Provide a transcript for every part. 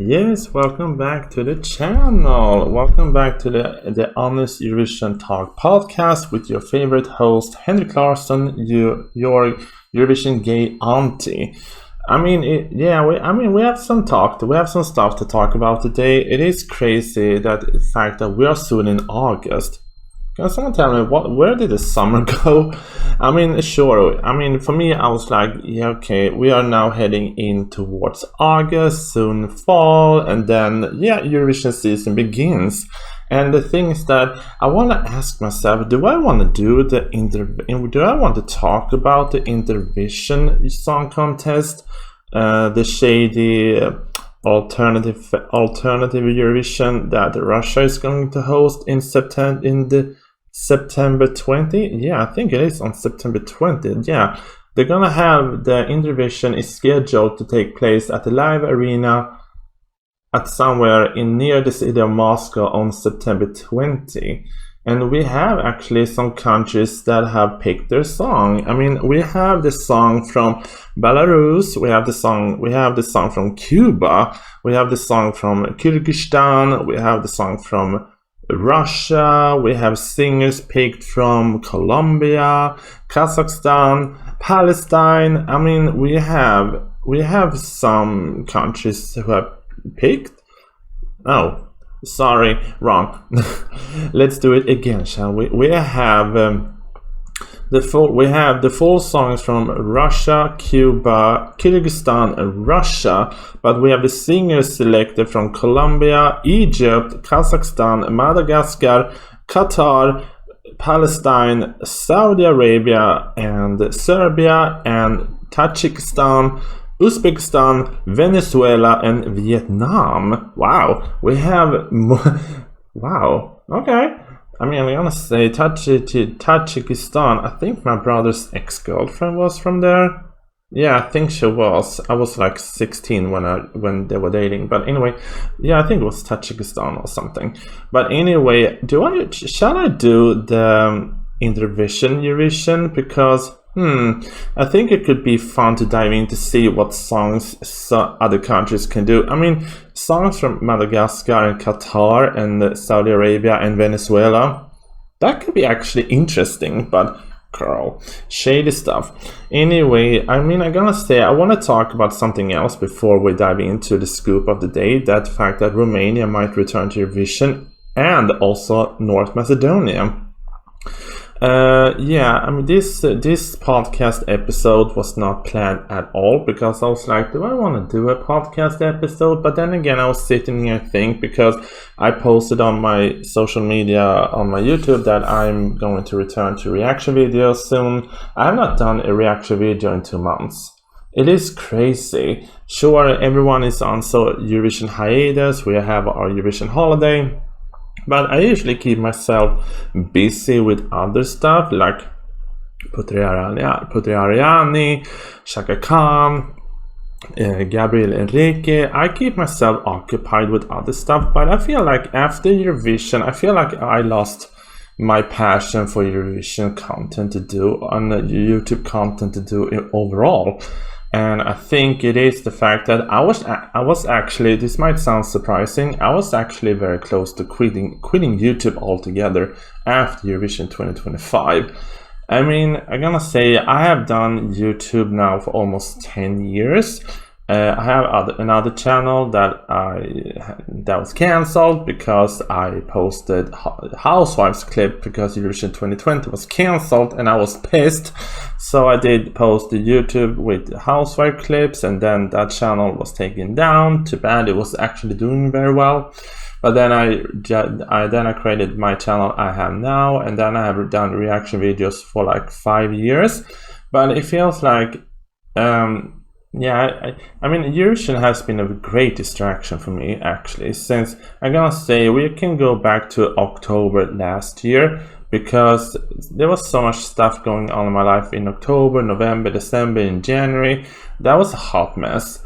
Yes, welcome back to the channel. Welcome back to the Honest Eurovision Talk Podcast with your favorite host, Henrik Larsson, your Eurovision gay auntie. We have some stuff to talk about today. It is crazy the fact that we are soon in August. Can someone tell me where did the summer go? For me, I was like, yeah, okay, we are now heading in towards August, soon fall, and then, Eurovision season begins. And the thing is that I want to ask myself, do I want to talk about the Intervision Song Contest, the shady alternative Eurovision that Russia is going to host in September 20? Yeah, I think it is on September 20th. Yeah, they're gonna have the Intervision is scheduled to take place at the live arena at somewhere near the city of Moscow on September 20. And we have actually some countries that have picked their song. We have the song from Belarus, we have the song from Cuba, we have the song from Kyrgyzstan, we have the song from Russia, we have singers picked from Colombia, Kazakhstan, Palestine. We have some countries who have picked. Oh, sorry, wrong. Let's do it again, shall we? We have the full songs from Russia, Cuba, Kyrgyzstan, and Russia, but we have the singers selected from Colombia, Egypt, Kazakhstan, Madagascar, Qatar, Palestine, Saudi Arabia, and Serbia, and Tajikistan, Uzbekistan, Venezuela, and Vietnam. Wow, we have wow, okay. I'm gonna say Tajikistan. I think my brother's ex-girlfriend was from there. Yeah, I think she was. I was like 16 when they were dating. But anyway, yeah, I think it was Tajikistan or something. But anyway, shall I do the Intervision Eurovision? Because I think it could be fun to dive in to see what songs other countries can do. Songs from Madagascar and Qatar and Saudi Arabia and Venezuela, that could be actually interesting, but girl, shady stuff. Anyway, I'm gonna say I want to talk about something else before we dive into the scoop of the day, that fact that Romania might return to Eurovision and also North Macedonia. This podcast episode was not planned at all, because I was like, do I want to do a podcast episode? But then again, I was sitting here thinking, because I posted on my social media, on my YouTube, that I'm going to return to reaction videos soon. I have not done a reaction video in 2 months. It is crazy. Sure, everyone is on Eurovision hiatus. We have our Eurovision holiday. But I usually keep myself busy with other stuff like Putriariani, Shaka Khan, Gabriel Enrique. I keep myself occupied with other stuff, but I feel like after Eurovision, I lost my passion for Eurovision content to do, on the YouTube content to do overall. And I think it is the fact that I was actually, this might sound surprising, I was actually very close to quitting YouTube altogether after Eurovision 2025. I'm gonna say I have done YouTube now for almost 10 years. I have another channel that was cancelled because I posted Housewives clip because Eurovision 2020 was cancelled, and I was pissed. So I did post the YouTube with Housewife clips, and then that channel was taken down. Too bad, it was actually doing very well. But then I created my channel I have now, and then I have done reaction videos for like 5 years. But it feels like Eurovision has been a great distraction for me, actually, since I'm gonna say we can go back to October last year, because there was so much stuff going on in my life in October, November, December, and January. That was a hot mess,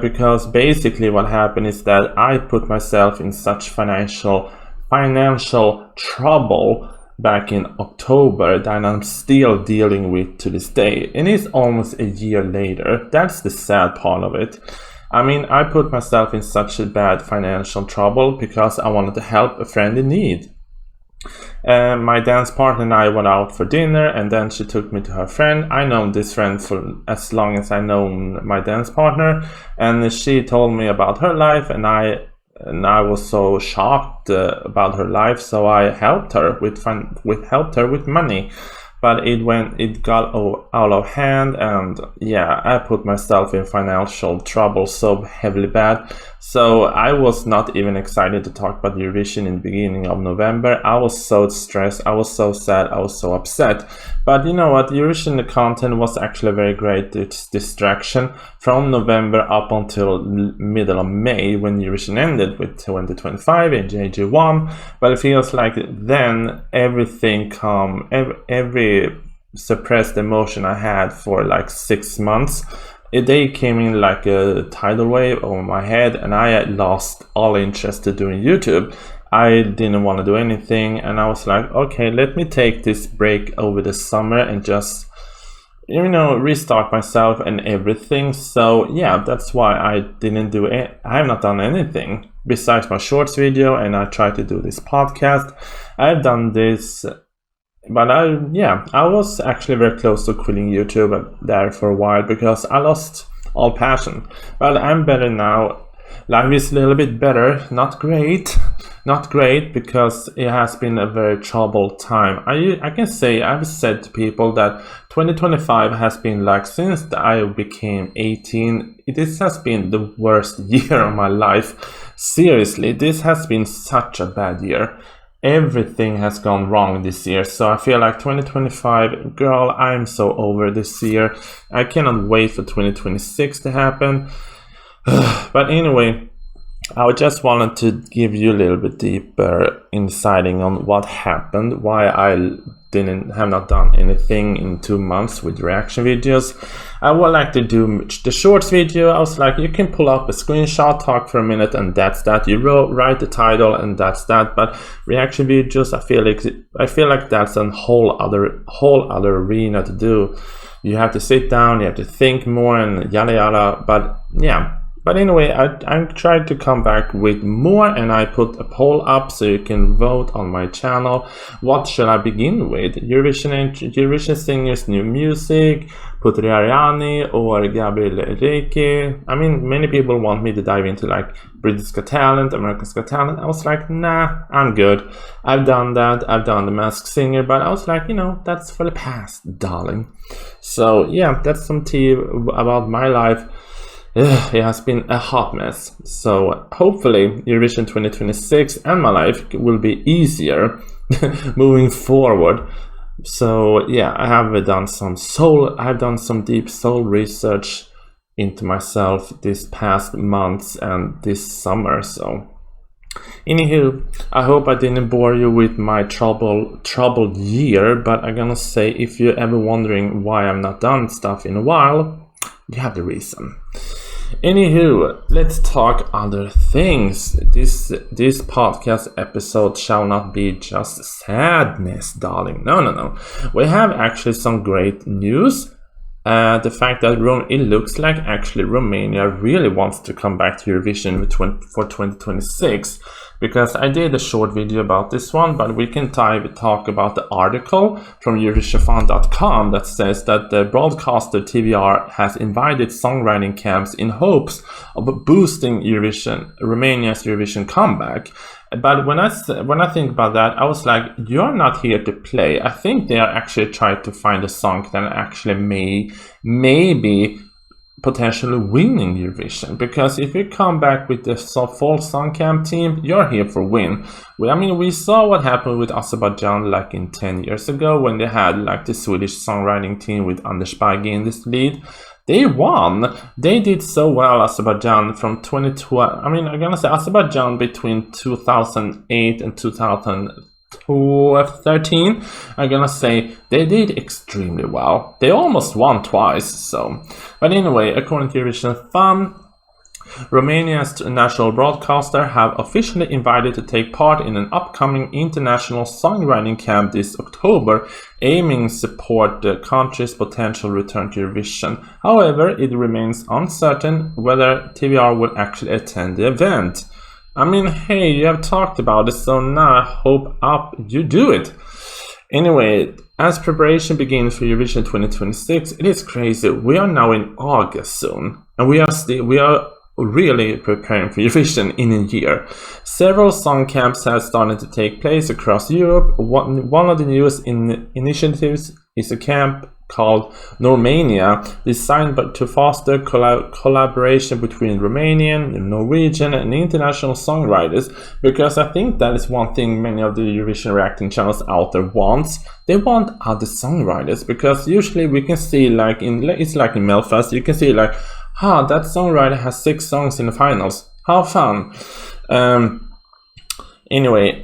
because basically what happened is that I put myself in such financial trouble back in October that I'm still dealing with to this day, and it's almost a year later. That's the sad part of it. I mean, I put myself in such a bad financial trouble because I wanted to help a friend in need. My dance partner and I went out for dinner, and then she took me to her friend. I known this friend for as long as I known my dance partner, and she told me about her life, and I was so shocked about her life, so I helped her with money. But it got out of hand, and yeah, I put myself in financial trouble so heavily bad. So I was not even excited to talk about Eurovision in the beginning of November. I was so stressed, I was so sad, I was so upset. But you know what, Eurovision content was actually a very great distraction from November up until middle of May, when Eurovision ended with 2025 and JJ won. But it feels like then everything every suppressed emotion I had for like 6 months, they came in like a tidal wave over my head, and I lost all interest to doing YouTube. I didn't want to do anything, and I was like, okay, let me take this break over the summer and just, you know, restart myself and everything. So yeah, that's why I didn't do it. I have not done anything besides my shorts video, and I tried to do this podcast. I've done this, but I was actually very close to quitting YouTube there for a while because I lost all passion. But I'm better now. Life is a little bit better, not great, because it has been a very troubled time. I can say, I've said to people that 2025 has been like, since I became 18, this has been the worst year of my life. Seriously, this has been such a bad year. Everything has gone wrong this year, so I feel like 2025, girl, I'm so over this year. I cannot wait for 2026 to happen. But anyway, I just wanted to give you a little bit deeper insighting on what happened, why I have not done anything in 2 months with reaction videos. I would like to do the shorts video. I was like, you can pull up a screenshot, talk for a minute, and that's that. You write the title, and that's that. But reaction videos, I feel like that's a whole other arena to do. You have to sit down, you have to think more, and yada yada. But yeah. But anyway, I tried to come back with more, and I put a poll up so you can vote on my channel. What should I begin with? Eurovision singers, new music, Putriariani or Gabriele Reiki? I mean, many people want me to dive into like British Got Talent, America's Got Talent. I was like, nah, I'm good. I've done that. I've done The Masked Singer, but I was like, you know, that's for the past, darling. So yeah, that's some tea about my life. It has been a hot mess. So hopefully Eurovision 2026 and my life will be easier moving forward. So yeah, I've done some deep soul research into myself this past months and this summer. So anywho, I hope I didn't bore you with my troubled year, but I'm gonna say, if you're ever wondering why I've not done stuff in a while, you have the reason. Anywho, let's talk other things. This podcast episode shall not be just sadness, darling. No. We have actually some great news. The fact that it looks like actually Romania really wants to come back to Eurovision for 2026. Because I did a short video about this one, but we can talk about the article from EurovisionFan.com that says that the broadcaster TVR has invited songwriting camps in hopes of boosting Romania's Eurovision comeback. But when I think about that, I was like, you're not here to play. I think they are actually trying to find a song that actually maybe potentially winning Eurovision, because if you come back with the full song camp team, you're here for win. I mean, we saw what happened with Azerbaijan like in 10 years ago when they had like the Swedish songwriting team with Anders Bagge in this lead. They won. They did so well, Azerbaijan, from 2012. I mean, I'm gonna say Azerbaijan between 2008 and 2013. I'm gonna say they did extremely well. They almost won twice. So, but anyway, according to Eurovision Fan, Romania's national broadcaster have officially invited to take part in an upcoming international songwriting camp this October, aiming to support the country's potential return to Eurovision. However, it remains uncertain whether TVR will actually attend the event. I mean, hey, you have talked about it, so now I hope you do it. Anyway, as preparation begins for Eurovision 2026, it is crazy. We are now in August soon, and we are really preparing for Eurovision in a year. Several song camps have started to take place across Europe. One of the newest initiatives is a camp called Normania, designed to foster collaboration between Romanian, Norwegian, and international songwriters, because I think that is one thing many of the Eurovision reacting channels out there wants. They want other songwriters, because usually we can see it's like in Melodifestivalen, you can see that songwriter has 6 songs in the finals. How fun! Anyway,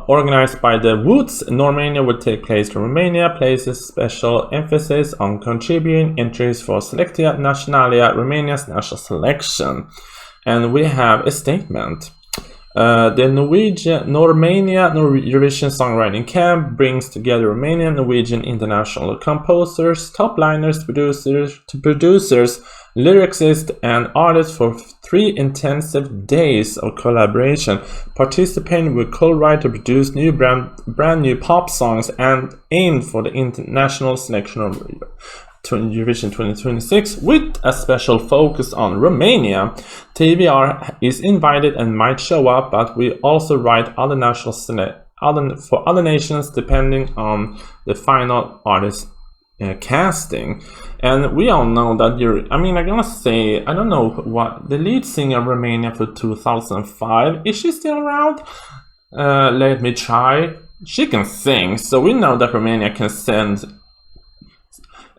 organized by the Woods, Normania will take place in Romania, places special emphasis on contributing entries for Selecția Națională, Romania's national selection. And we have a statement. The Normania Eurovision Songwriting Camp brings together Romanian and Norwegian international composers, top-liners, producers, lyricists, and artists for 3 intensive days of collaboration. Participating will co-write to produce brand new pop songs and aim for the international selection of Eurovision 2026 with a special focus on Romania. TVR is invited and might show up, but we also write other for other nations depending on the final artist casting. And we all know that I'm gonna say, I don't know what the lead singer of Romania for 2005, is she still around? Let me try. She can sing, so we know that Romania can send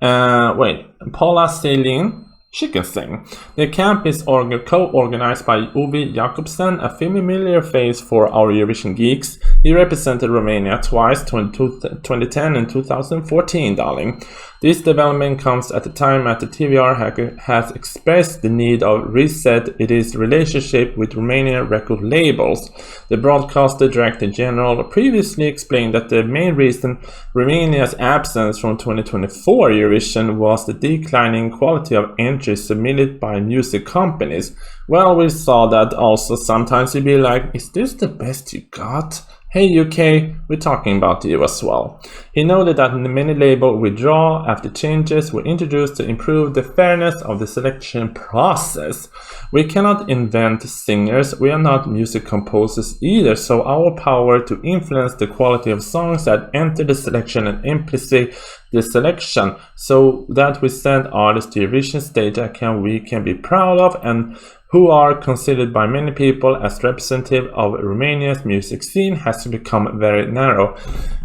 Paula Selin, she can sing. The camp is co-organized by Uwe Jakobsen, a familiar face for our Eurovision geeks. He represented Romania twice, 2010 and 2014, darling. This development comes at a time that the TVR has expressed the need of reset its relationship with Romanian record labels. The broadcaster director general previously explained that the main reason Romania's absence from 2024 Eurovision was the declining quality of entries submitted by music companies. Well, we saw that also. Sometimes you'd be like, is this the best you got? Hey UK, we're talking about you as well. He noted that many labels withdraw after changes were introduced to improve the fairness of the selection process. We cannot invent singers, we are not music composers either, so our power to influence the quality of songs that enter the selection and implicit the selection, so that we send artists to Eurovision stage that we can be proud of and who are considered by many people as representative of Romania's music scene, has to become very narrow.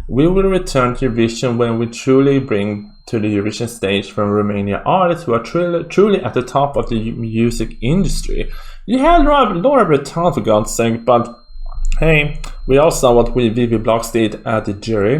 We will return to Eurovision when we truly bring to the Eurovision stage from Romania artists who are truly at the top of the music industry. You had Laura Breton, for God's sake, but hey, we all saw what Vivi Blocks did at the jury.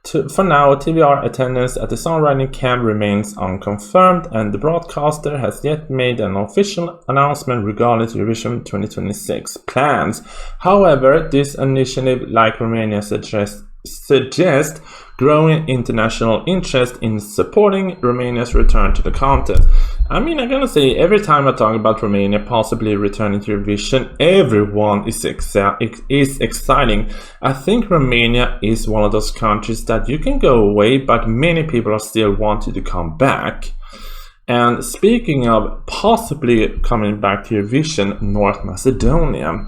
For now, TVR attendance at the songwriting camp remains unconfirmed, and the broadcaster has yet made an official announcement regarding Eurovision 2026 plans. However, this initiative, like Romania, suggests growing international interest in supporting Romania's return to the contest. I'm gonna say, every time I talk about Romania possibly returning to Eurovision, everyone is exciting. I think Romania is one of those countries that you can go away, but many people are still wanting to come back. And speaking of possibly coming back to Eurovision, North Macedonia.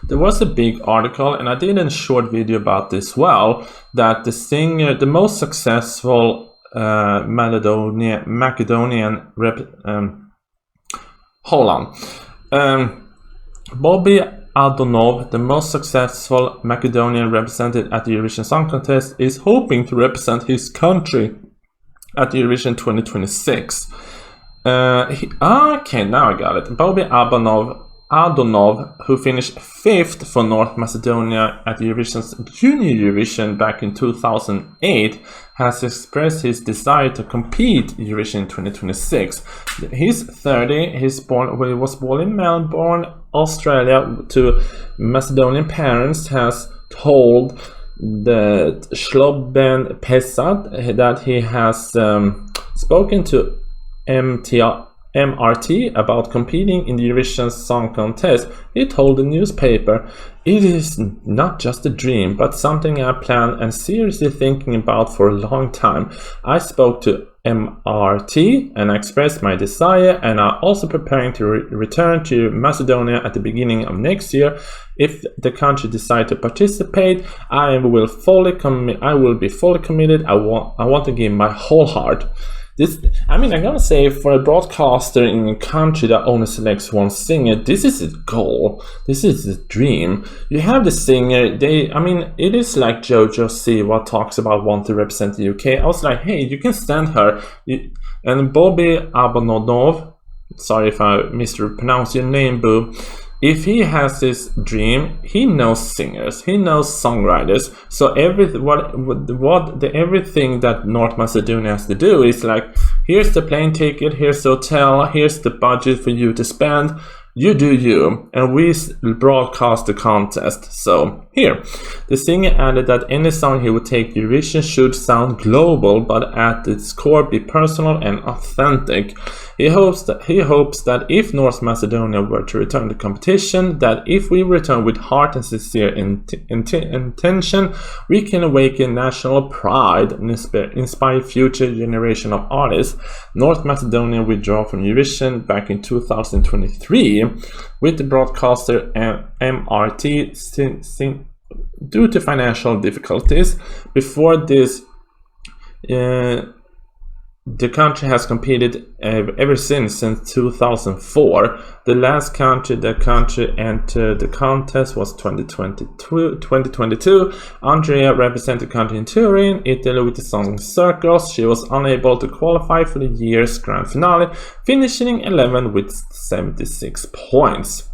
There was a big article, and I did a short video about this well, that the most successful Macedonian Bobby Adonov, the most successful Macedonian represented at the Eurovision Song Contest, is hoping to represent his country at Eurovision 2026. Okay, now I got it. Bobby Adonov, who finished 5th for North Macedonia at Eurovision's Junior Eurovision back in 2008, has expressed his desire to compete Eurovision 2026. He's 30. He was born in Melbourne, Australia, to Macedonian parents. Has told the Shloben Pesat that he has spoken to MRT about competing in the Eurovision Song Contest. He told the newspaper, "It is not just a dream, but something I plan and seriously thinking about for a long time. I spoke to MRT and I expressed my desire, and I'm also preparing to return to Macedonia at the beginning of next year. If the country decides to participate, I will be fully committed. I want to give my whole heart." I'm gonna say, for a broadcaster in a country that only selects one singer, this is a goal. This is a dream. You have the singer, it is like Jojo Siwa talks about want to represent the UK. I was like, hey, you can stand her. And Bobby Abonodov, sorry if I mispronounce your name, boo. If he has this dream, he knows singers, he knows songwriters. So everything that North Macedonia has to do is like, here's the plane ticket, here's the hotel, here's the budget for you to spend. You do you, and we broadcast the contest. So here, the singer added that any song he would take Eurovision should sound global, but at its core be personal and authentic. He hopes that if North Macedonia were to return to competition, that if we return with heart and sincere intention, we can awaken national pride and inspire future generation of artists. North Macedonia withdrew from Eurovision back in 2023 with the broadcaster MRT due to financial difficulties. Before this, the country has competed ever since 2004. The last country the country entered the contest was 2022. Andrea represented the country in Turin, Italy, with the song Circles. She was unable to qualify for the year's grand finale, finishing 11th with 76 points.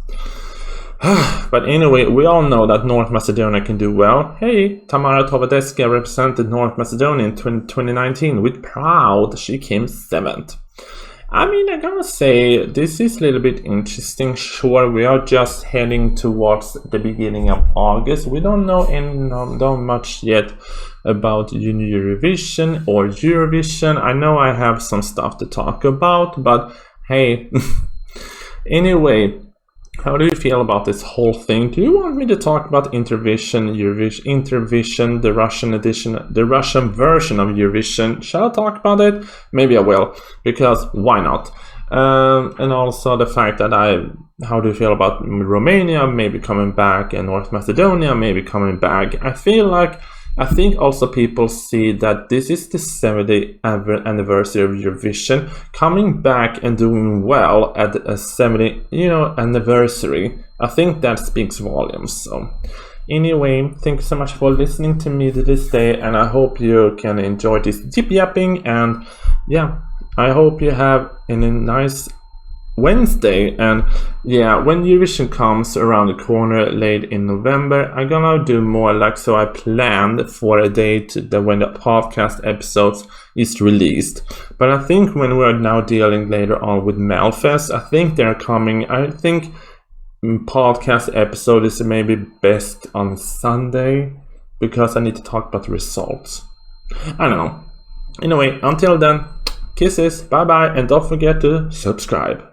But anyway, we all know that North Macedonia can do well. Hey, Tamara Tovadeska represented North Macedonia in 2019 with Proud. She came 7th. I gotta say, this is a little bit interesting. Sure, we are just heading towards the beginning of August. We don't know much yet about Junior Eurovision or Eurovision. I know I have some stuff to talk about, but hey. Anyway, how do you feel about this whole thing? Do you want me to talk about Intervision, the Russian edition, the Russian version of Eurovision? Shall I talk about it? Maybe I will, because why not? And also the fact that how do you feel about Romania maybe coming back and North Macedonia maybe coming back? I think also people see that this is the 70th anniversary of Eurovision, coming back and doing well at a 70th anniversary. I think that speaks volumes. So anyway, thank you so much for listening to me this day, and I hope you can enjoy this yip yapping, and yeah, I hope you have a nice Wednesday. And yeah, when Eurovision comes around the corner late in November, I'm gonna do more so I planned for a date when the podcast episodes is released. But I think when we're now dealing later on with Melfest, I think they're coming. I think podcast episode is maybe best on Sunday, because I need to talk about the results. I don't know. Anyway, until then, kisses, bye bye, and don't forget to subscribe.